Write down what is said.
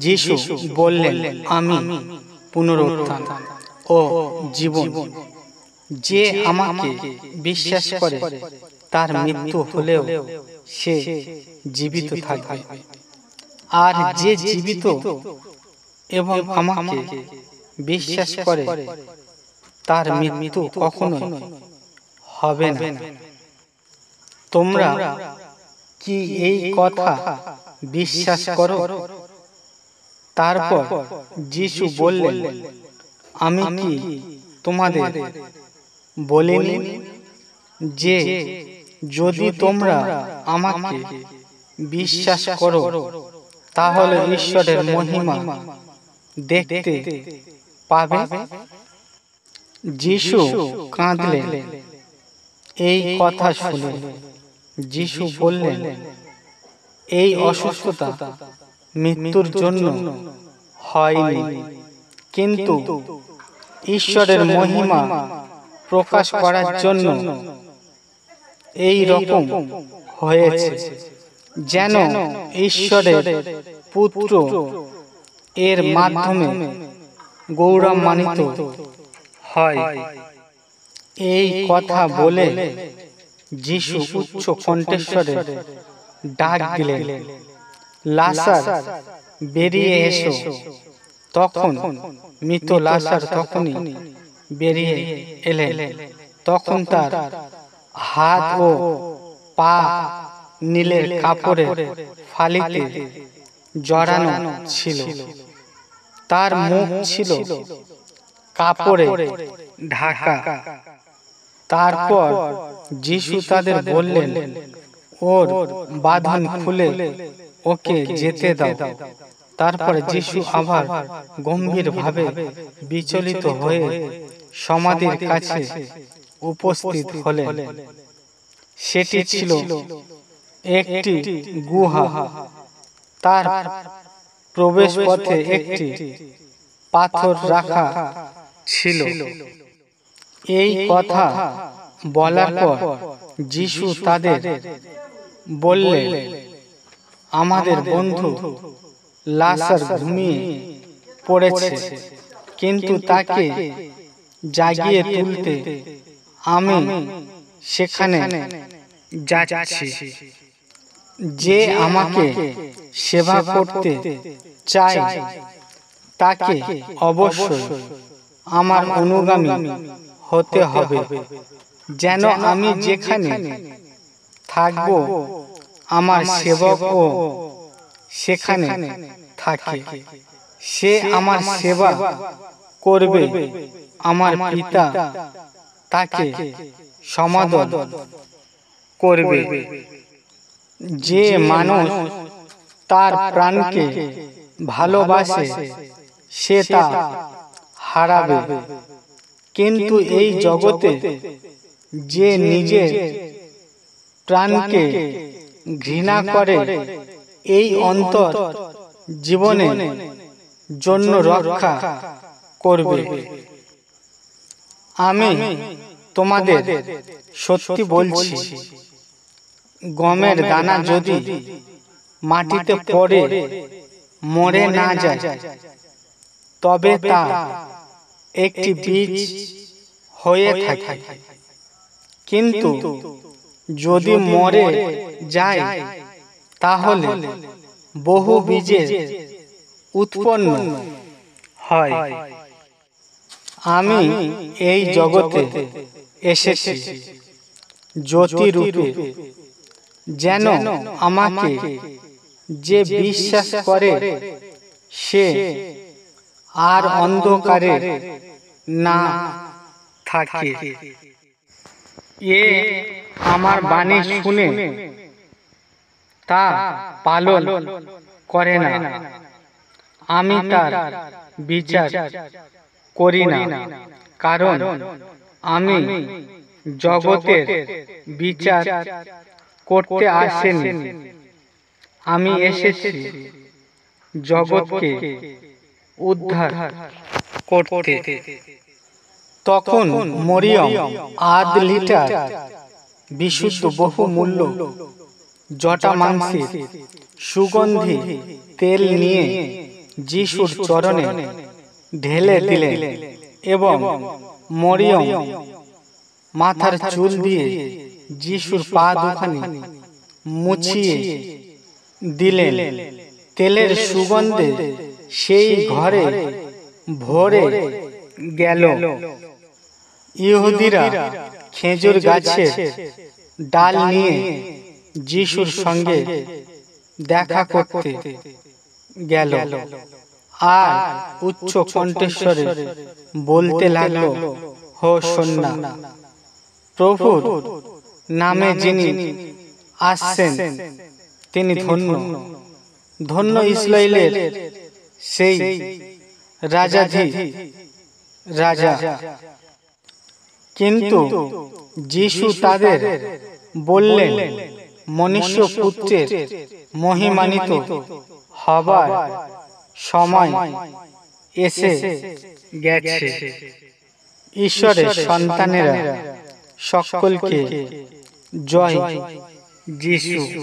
যিশু বললেন, আমি পুনরুত্থান ও জীবন। যে আমাকে বিশ্বাস করে তার মৃত্যু হলেও সে জীবিত থাকবে, আর যে জীবিত এবং আমাকে বিশ্বাস করে তার মৃত্যু কখনো হবে না। তোমরা কি এই কথা বিশ্বাস করো? তারপর যিশু বললেন, আমি কি তোমাদের বলিনি যে যদি তোমরা আমাকে বিশ্বাস করো তাহলে ঈশ্বরের মহিমা দেখতে পাবে? যিশু কাঁদলেন এই কথা শুনে। যিশু বললেন, এই অসুস্থতা মৃত্যুর জন্য হয়নি, কিন্তু ঈশ্বরের মহিমা প্রকাশ করার জন্য এই রকম হয়েছে, যেন ঈশ্বরের পুত্র এর মাধ্যমে গৌরবান্বিত হয়। এই কথা বলে যিশু উচ্চ কণ্ঠস্বরে ডাক দিলেন, লাজার বেরিয়ে এসো। তখন মৃত লাজার তখনই বেরিয়ে এলেন। তখন তার হাত ও পা নীলের কাপড়ের ফালিতে জড়ানো ছিল, তার মুখ ছিল কাপড়ে ঢাকা। তারপর যিশু তাদের বললেন, ওর বাঁধন খুলে ওকে যেতে দাও। তারপর যিশু আবার গম্ভীরভাবে বিচলিত হয়ে সমাধির কাছে উপস্থিত হলেন। সেটি ছিল একটি গুহা। তার প্রবেশ পথে একটি পাথর রাখা ছিল। এই কথা বলার পর যিশু তাদের বললেন, আমাদের বন্ধু লাজার ঘুমিয়ে পড়েছে, কিন্তু তাকে জাগিয়ে তুলতে আমি সেখানে যাচ্ছি। যে আমাকে সেবা করতে চায় তাকে অবশ্যই আমার অনুগামী হতে হবে। যেন আমি যেখানে থাকব আমার সেবকও সেখানে থাকে। সে আমার সেবা করবে, আমার পিতা তাকে সমাদর করবে। যে মানুষ তার প্রাণকে ভালোবাসে সে তা হারাবে, কিন্তু এই জগতে যে নিজের প্রাণকে ঘৃণা করে এই অন্তর জীবনের জন্য রক্ষা করবে। আমি তোমাদের সত্যি বলছি, গমের দানা যদি মাটিতে পড়ে মরে না যায়, তবে তা একটি বীজ হয়ে থাকে, কিন্তু যদি মরে যায় তাহলে বহু বীজের উৎপন্ন হয়। আমি এই জগতে এসেছি জ্যোতি রূপে, যেন আমাকে যে বিশ্বাস করে সে আর অন্ধকারে না থাকে। এ আমার বাণী শুনে তা পালন করে না, আমি তার বিচার করি না, কারণ আমি জগতের বিচার করতে আসিনি, আমি এসেছি জগৎকে উদ্ধার করতে। তখন মরিয়ম আধ লিটার বিশুদ্ধ বহুমূল্য জটা মাংসের সুগন্ধি তেল নিয়ে যিশুর চরণে ঢেলে দিলেন এবং মরিয়ম মাথার চুল দিয়ে যিশুর পা দুখানি মুছিয়ে দিলেন। তেলের সুগন্ধে সেই ঘরে ভরে গেল। ইহুদিরা খেজুর গাছের ডাল নিয়ে যিশুর সঙ্গে দেখা করতে গেল আর উচ্চ কণ্ঠস্বরে বলতে লাগলো, হোশান্না, প্রভুর নামে যিনি আসছেন তিনি ধন্য, ধন্য ইসরায়েলের সেই রাজাধি রাজা। কিন্তু যিশু তাদের বললেন, মনুষ্য পুত্রের মহিমান্বিত হবার সময় এসে গেছে। ঈশ্বরের সন্তানেরা সকলকে জয় যিশু।